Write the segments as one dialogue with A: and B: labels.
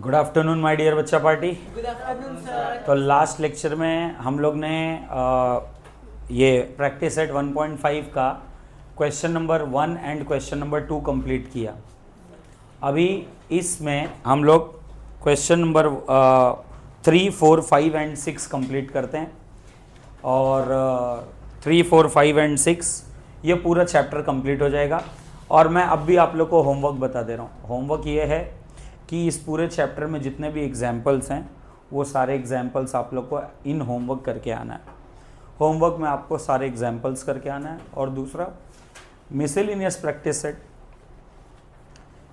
A: Good afternoon my dear बच्चा party.
B: Good afternoon sir.
A: तो last lecture में हम लोग ने ये प्रैक्टिस सेट 1.5 का question number 1 and question number 2 complete किया। अभी इसमें हम लोग क्वेश्चन नंबर 3, 4, 5 एंड 6 कंप्लीट करते हैं और 3, 4, 5 एंड 6 ये पूरा चैप्टर कंप्लीट हो जाएगा। और मैं अब भी आप लोग को होमवर्क बता दे रहा हूँ। होमवर्क ये है कि इस पूरे चैप्टर में जितने भी एग्जाम्पल्स हैं वो सारे एग्जाम्पल्स आप लोग को इन होमवर्क करके आना है। होमवर्क में आपको सारे एग्जाम्पल्स करके आना है। और दूसरा miscellaneous practice set,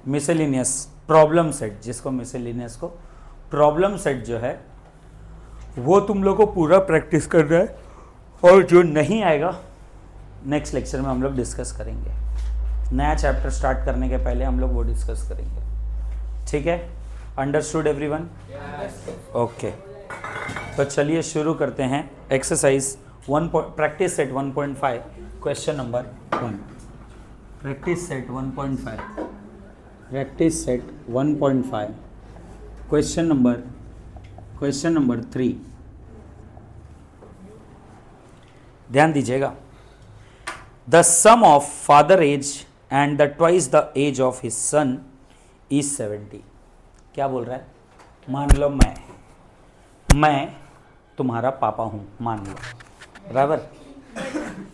A: miscellaneous problem set, जिसको मिसेलिनियस को प्रॉब्लम सेट जो है वो तुम लोग को पूरा प्रैक्टिस करना है। और जो नहीं आएगा नेक्स्ट लेक्चर में हम लोग डिस्कस करेंगे। नया चैप्टर स्टार्ट करने के पहले हम लोग वो डिस्कस करेंगे। ठीक है, अंडरस्टूड एवरीवन? ओके, तो चलिए शुरू करते हैं। Exercise 1 practice set 1.5 question number 1। Practice set 1.5 practice set 1.5 question number 3। ध्यान दीजिएगा। The sum of father age and the twice the age of his son is 70। क्या बोल रहा है? मान लो मैं तुम्हारा पापा हूं, मान लो। बराबर,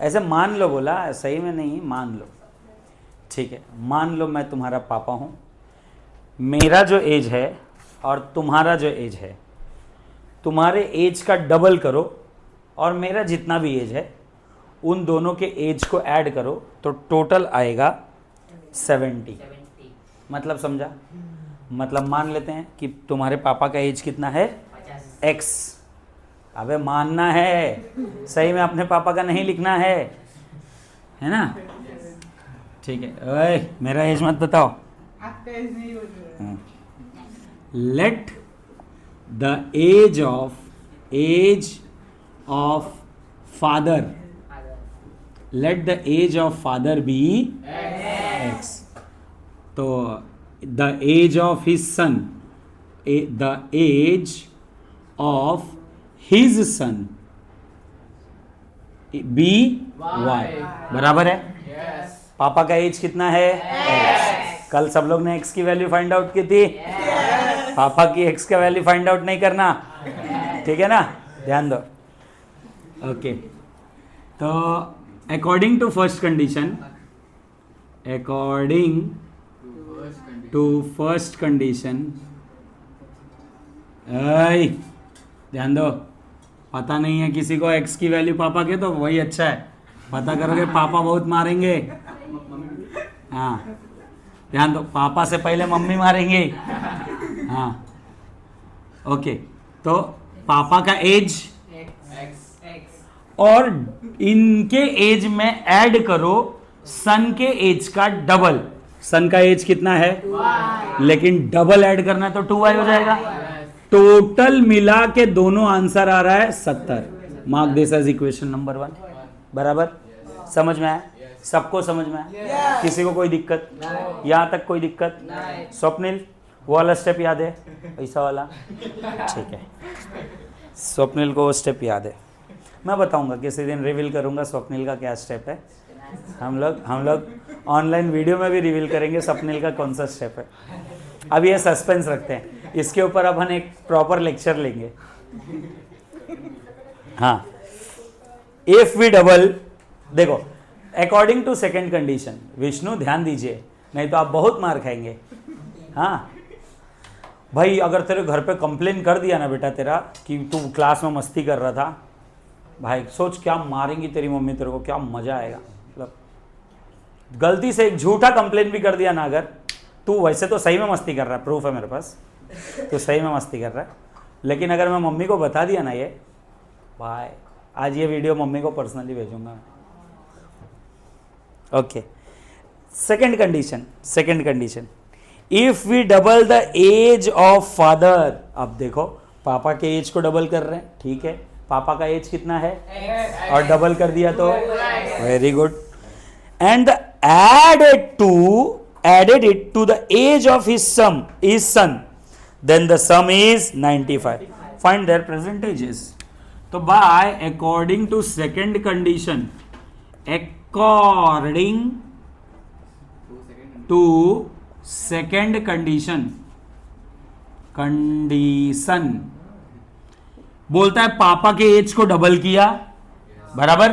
A: ऐसे मान लो बोला, सही में नहीं, मान लो। ठीक है, मान लो मैं तुम्हारा पापा हूं। मेरा जो एज है और तुम्हारा जो एज है, तुम्हारे एज का डबल करो और मेरा जितना भी एज है उन दोनों के एज को ऐड करो तो टोटल आएगा 70। मतलब समझा? मतलब मान लेते हैं कि तुम्हारे पापा का एज कितना है? X। अबे मानना है, सही में अपने पापा का नहीं लिखना है ना? ठीक है, ओए मेरा एज मत बताओ। Let the age of father, let the age of father be X। तो the age of his son, the age of his son be Y. बराबर है? पापा का एज कितना है? X। कल सब लोग ने X की वैल्यू फाइंड आउट की थी। पापा की X का वैल्यू फाइंड आउट नहीं करना, ठीक है ना? ध्यान दो। ओके, तो according to first condition, according to first condition, ध्यान दो। पता नहीं है किसी को X की वैल्यू पापा के, तो वही अच्छा है। पता करोगे पापा बहुत मारेंगे। हाँ, ध्यान दो, पापा से पहले मम्मी मारेंगे। हाँ, ओके, तो पापा का एज और इनके एज में ऐड करो सन के एज का डबल। सन का एज कितना है? लेकिन डबल ऐड करना है तो 2y हो जाएगा। टोटल मिला के दोनों आंसर आ रहा है 70। Mark this age equation number 1। बराबर, समझ में आया? सबको समझ में आया? किसी को कोई दिक्कत? यहाँ तक कोई दिक्कत? स्वप्निल, वो वाला स्टेप याद है? ऐसा वाला? ठीक है, स्वप्निल को वो स्टेप याद है। मैं बताऊंगा, किसी दिन रिवील करूंगा स्वप्निल का क्या स्टेप है। हम लोग ऑनलाइन वीडियो में भी रिवील करेंगे स्वप्निल का कौन सा स्टेप है। अब ये सस्पेंस रखते हैं, इसके ऊपर अपन एक प्रॉपर लेक्चर लेंगे। हाँ, इफ वी डबल, देखो according to second condition, Vishnu ध्यान दीजिए नहीं तो आप बहुत मार खाएंगे। हाँ भाई, अगर तेरे घर पे कंप्लेन कर दिया ना बेटा तेरा कि तू क्लास में मस्ती कर रहा था, भाई सोच क्या मारेंगी तेरी मम्मी तेरे को, क्या मजा आएगा। मतलब गलती से एक झूठा कंप्लेन भी कर दिया ना, अगर तू वैसे तो सही में मस्ती कर रहा है, प्रूफ है मेरे पास, तो सही में मस्ती कर रहा है, लेकिन अगर मैं मम्मी को बता दिया ना ये, भाई आज ये वीडियो मम्मी को पर्सनली भेजूंगा। Okay, second condition, if we double the age of father. अब देखो पापा के एज को डबल कर रहे हैं, ठीक है, पापा का एज कितना है? और डबल कर दिया तो very good. And added it to the age of his son, then the sum is 95. Find their percentages. तो by according to second condition, according to second condition बोलता है पापा के एज को डबल किया, बराबर,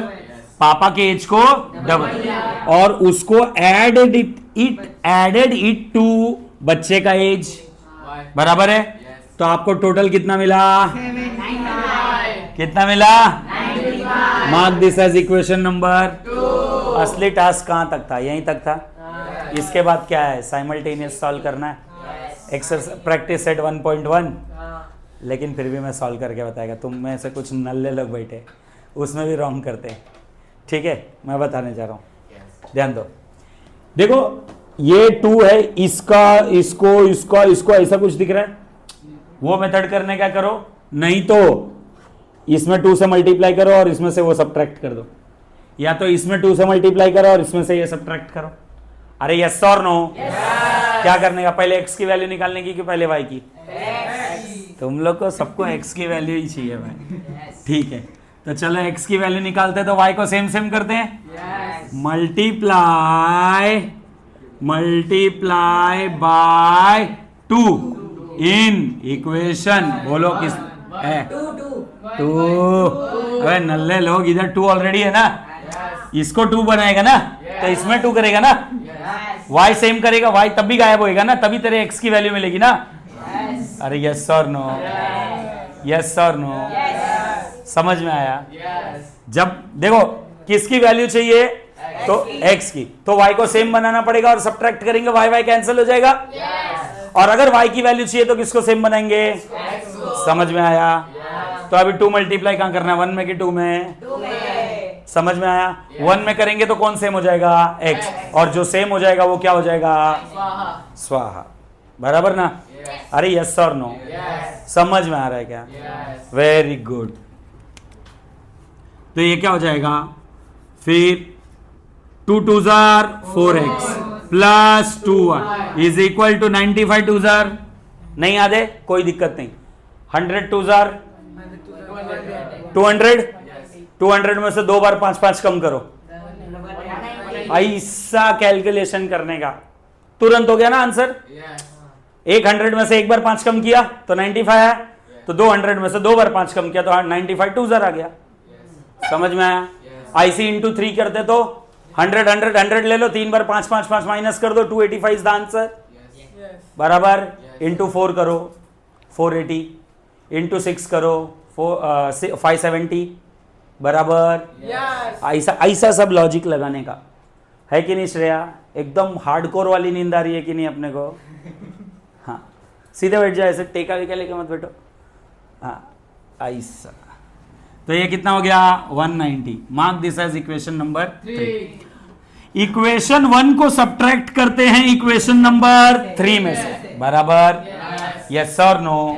A: पापा के एज को डबल, और उसको एडेड इट टू बच्चे का एज, बराबर है. तो आपको टोटल कितना मिला? कितना मिला? Mark this age equation number 2. असली टास्क कहां तक था? यहीं तक था. इसके बाद क्या है? साइमल्टेनियस सॉल्व करना है. Exercise practice set 1.1. लेकिन फिर भी मैं सॉल्व करके बताएगा. तुम में से कुछ नल्ले लोग बैठे उसमें भी रॉन्ग करते हैं. ठीक है, मैं बताने जा रहा हूं, ध्यान दो. देखो ये 2 है, इसका इसको इसका इसको ऐसा कुछ दिख रहा है. वो मेथड करने क्या करो, नहीं तो इसमें 2 से मल्टीप्लाई करो और इसमें से वो सब्ट्रैक्ट कर दो, या तो इसमें 2 से मल्टीप्लाई करो और इसमें से ये सब्ट्रैक्ट करो. अरे यस और नो? क्या करने का? पहले x की वैल्यू निकालने की कि पहले y की? तुम लोग को सबको x की वैल्यू ही चाहिए भाई. ठीक है, तो चलो x की वैल्यू निकालते हैं. तो y को सेम सेम करते हैं, मल्टीप्लाई बाय 2 इन इक्वेशन. बोलो किस है? 2. अरे नल्ले लोग, इधर 2 ऑलरेडी है ना, इसको 2 बनाएगा ना, तो इसमें 2 करेगा ना. y सेम करेगा, y तब भी गायब होएगा ना, तभी तेरे x की वैल्यू मिलेगी ना. अरे यस और नो? यस और नो? समझ में आया? जब देखो किसकी वैल्यू चाहिए, तो x की, तो y को सेम बनाना पड़ेगा और सब्ट्रैक्ट करेंगे, y कैंसिल हो जाएगा. और अगर y की वैल्यू चाहिए तो किसको सेम बनाएंगे? समझ में आया? तो अभी 2 मल्टीप्लाई कहां करना है? 1 में कि 2 में? समझ में आया? 1 में करेंगे तो कौन सेम हो जाएगा? x. और जो सेम हो जाएगा वो क्या हो जाएगा? स्वाहा. बराबर ना? अरे यस और नो? समझ में आ रहा है क्या? Very good. तो ये क्या हो जाएगा फिर? 2 2s are 4x plus 2y is equal to 95 2s are. नहीं आधे? कोई दिक्कत नहीं. 100 2s are 200. 200 में से 2 बार 5 5 कम करो. ऐसा कैलकुलेशन करने का तुरंत हो गया ना आंसर. 100 में से 1 बार 5 कम किया तो 95 है, तो 200 में से 2 बार 5 कम किया तो 95 2s are आ गया. समझ में आया? IC इंटू 3 करते तो 100 100 100 ले लो, 3 बार 5 5 5 माइनस कर दो, 285 इज द आंसर. बराबर. इंटू 4 करो 480, इंटू 6 करो 570. बराबर. ऐसा सब लॉजिक लगाने का है कि नहीं श्रेया? एकदम हार्डकोर वाली नींद आ रही है कि नहीं अपने को? हाँ, सीधे बैठ जाओ, ऐसे टेका वेका लेके मत बैठो. हाँ ऐसा. तो ये कितना हो गया? 190. Mark this age equation number 3. Equation 1 को सब्ट्रैक्ट करते हैं इक्वेशन नंबर 3 में से. बराबर. यस और no?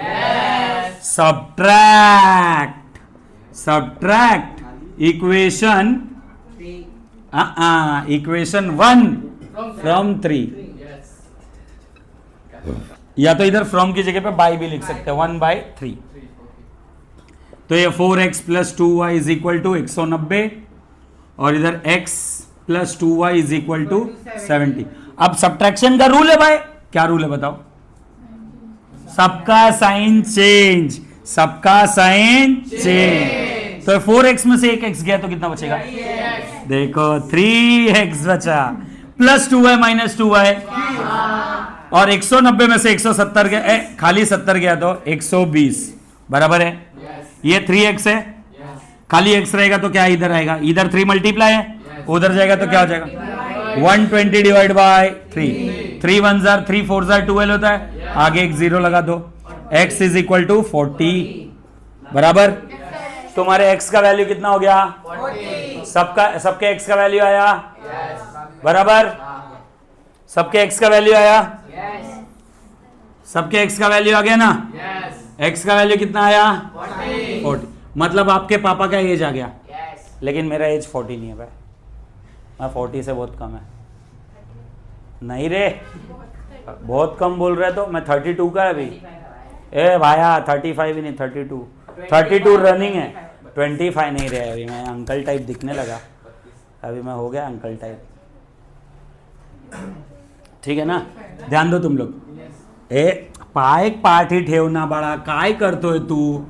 A: Subtract equation equation 1 from 3. या तो इधर फ्रॉम की जगह पे बाय भी लिख सकते हैं, 1/3. तो ये 4x plus 2y is equal to 190 और इधर x plus 2y is equal to 70. अब सब्ट्रैक्शन का रूल है भाई. क्या रूल है बताओ? सबका साइन चेंज. सबका साइन चेंज. तो 4x में से एक x गया तो कितना बचेगा? देखो 3x बचा, प्लस 2y माइनस 2y, और 190 में से 170 गया, खाली 70 गया तो 120. बराबर है. ये 3x है, खाली x रहेगा तो क्या इधर आएगा? इधर 3 मल्टीप्लाई है, उधर जाएगा तो क्या हो जाएगा? 120 divide by 3. 3 1s are 3 4s are 12 होता है. आगे एक 0 लगा दो. x is equal to 40. बराबर. तुम्हारे x का वैल्यू कितना हो गया? 40. सबके x का वैल्यू आया? बराबर. सबके x का वैल्यू आया? सबके x का वैल्यू आ गया ना? x का वैल्यू कितना आया? 40. मतलब आपके पापा का एज आ गया. लेकिन मेरा एज 40 नहीं है भाई. मैं 40 से बहुत कम है. नहीं रे, बहुत कम बोल रहे तो मैं 32 का है अभी. ए भाया 35 ही नहीं 32 रनिंग है, 25 नहीं रहे। अभी मैं अंकल टाइप दिखने लगा, अभी मैं हो गया अंकल टाइप। ठीक है ना, ध्यान दो तुम लोग। एक पार्टी ठेवना बड़ा काय करतोय तू।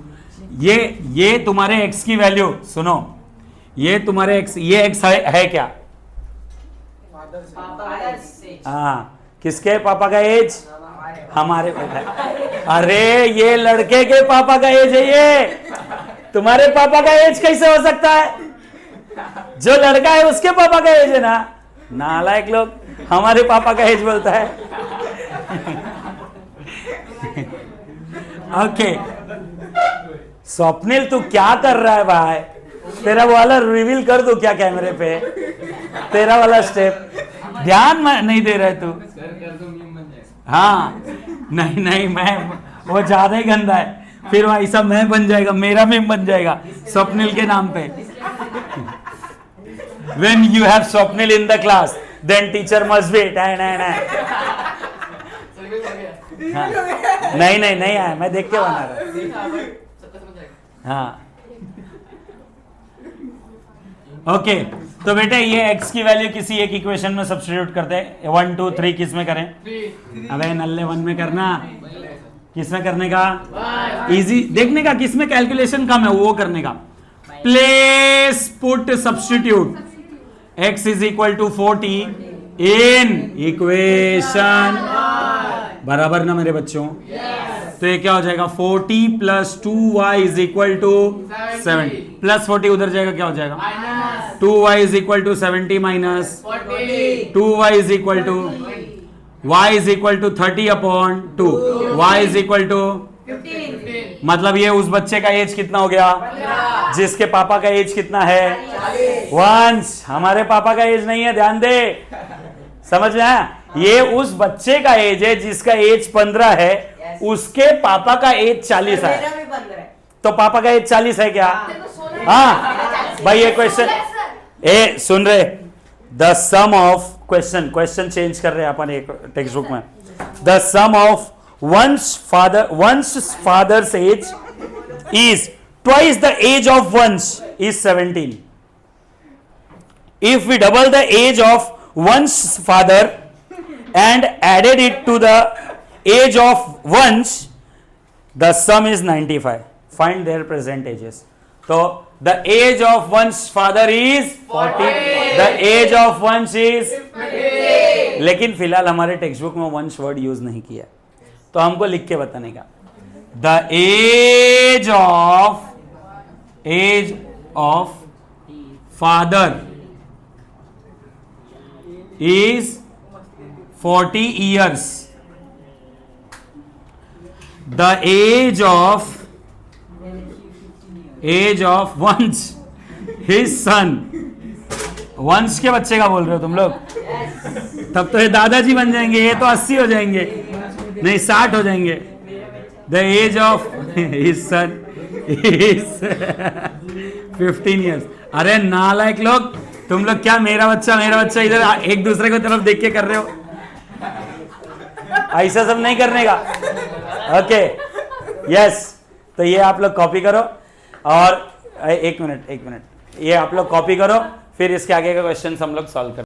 A: ये तुम्हारे एक्स की वैल्यू सुनो, ये तुम्हारे एक्स, ये एक्स है क्या? हाँ, किसके पापा का एज? हमारे पापा। अरे ये लड़के के पापा का एज है, ये तुम्हारे पापा का एज कैसे हो सकता है? जो लड़का है उसके पापा का एज है ना। नालायक लोग हमारे पापा का एज बोलता है। ओके स्वप्निल तू क्या कर रहा है भाई? तेरा वाला रिवील कर दो क्या कैमरे पे? तेरा वाला स्टेप ध्यान नहीं दे रहा है तू। हाँ नहीं मैं वो ज्यादा ही गंदा है, फिर वह ऐसा मैं बन जाएगा, मेरा मीम बन जाएगा स्वप्निल के नाम पे। When you have Swapnil in the class, then teacher must be नहीं आया, मैं देख के बना रहा। हाँ ओके तो बेटे ये x की वैल्यू किसी एक इक्वेशन में सब्स्टिट्यूट करते हैं। 1 2 3 किस में करें? अबे नल्ले 1 में करना, किस में करने का? इजी देखने का, किस में कैलकुलेशन कम है वो करने का। Place put substitute x is equal to 40 in equation, बराबर ना मेरे बच्चों? तो ये क्या हो जाएगा? 40 plus 2y is equal to 70, plus 40 उधर जाएगा, क्या हो जाएगा? 2y is equal to 70 minus 2y is equal to y is equal to 30 upon 2, y is equal to 15। मतलब ये उस बच्चे का एज कितना हो गया जिसके पापा का एज कितना है? वंश। हमारे पापा का एज नहीं है, ध्यान दे, समझ में आया? ये उस बच्चे का एज है जिसका एज 15 है, उसके पापा का एज 40 है। तो पापा का एज 40 है क्या? हाँ भाई ये क्वेश्चन सुन रहे? The sum of question change कर रहे हैं अपन एक टेक्स्ट बुक में। The sum of one's father's age is twice the age of one's is 17. If we double the age of one's father and added it to the age of one's, the sum is 95. Find their present ages. So the age of one's father is 40. The age of one's is 50. लेकिन फिलहाल हमारे text book में वंश word use नहीं किया, तो हमको लिख के बताने का। The age of father is 40 years. The age of Vansh his son, Vansh के बच्चे का बोल रहे हो तुम लोग? तब तो ये दादाजी बन जाएंगे, ये तो 80 हो जाएंगे, नहीं 60 हो जाएंगे। The age of his son is 15 years. अरे नालायक लोग तुम लोग, क्या मेरा बच्चा इधर एक दूसरे को तरफ देख के कर रहे हो? ऐसा सब नहीं करने का। ओके यस, तो ये आप लोग कॉपी करो और एक मिनट ये आप लोग कॉपी करो, फिर इसके आगे का क्वेश्चन हम लोग सॉल्व करें।